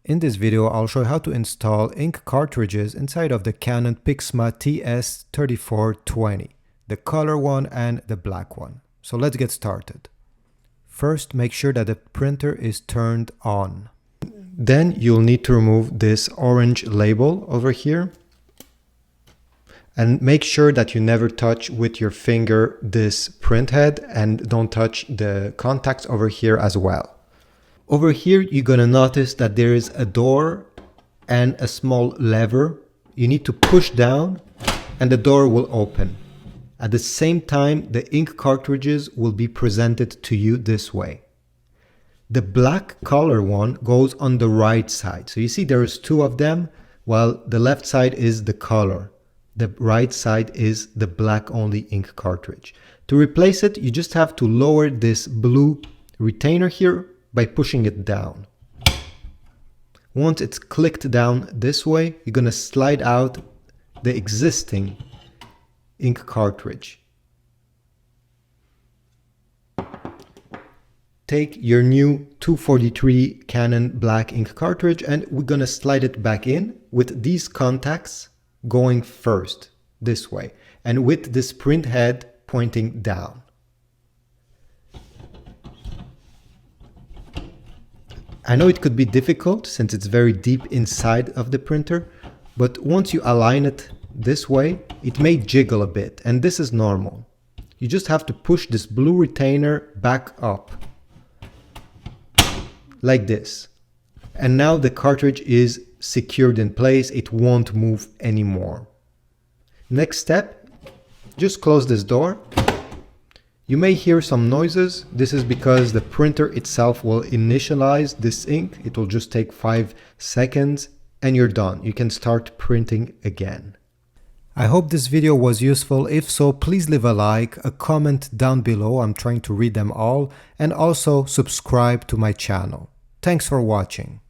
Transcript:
In this video, I'll show you how to install ink cartridges inside of the Canon Pixma TS3420, the color one and the black one. So let's get started. First, make sure that the printer is turned on. Then you'll need to remove this orange label over here. And make sure that you never touch with your finger this print head and don't touch the contacts over here as well. Over here, you're gonna notice that there is a door and a small lever. You need to push down and the door will open. At the same time, the ink cartridges will be presented to you this way. The black color one goes on the right side. So you see there is two of them, while the left side is the color. The right side is the black only ink cartridge. To replace it, you just have to lower this blue retainer here by pushing it down. Once it's clicked down this way, you're gonna slide out the existing ink cartridge. Take your new 243 Canon black ink cartridge and we're gonna slide it back in with these contacts going first, this way, and with this print head pointing down. I know it could be difficult since it's very deep inside of the printer, but once you align it this way, it may jiggle a bit, and this is normal. You just have to push this blue retainer back up, like this. And now the cartridge is secured in place, it won't move anymore. Next step, just close this door. You may hear some noises. This is because the printer itself will initialize this ink. It will just take 5 seconds and you're done. You can start printing again. I hope this video was useful. If so, please leave a like, a comment down below. I'm trying to read them all, and also subscribe to my channel. Thanks for watching.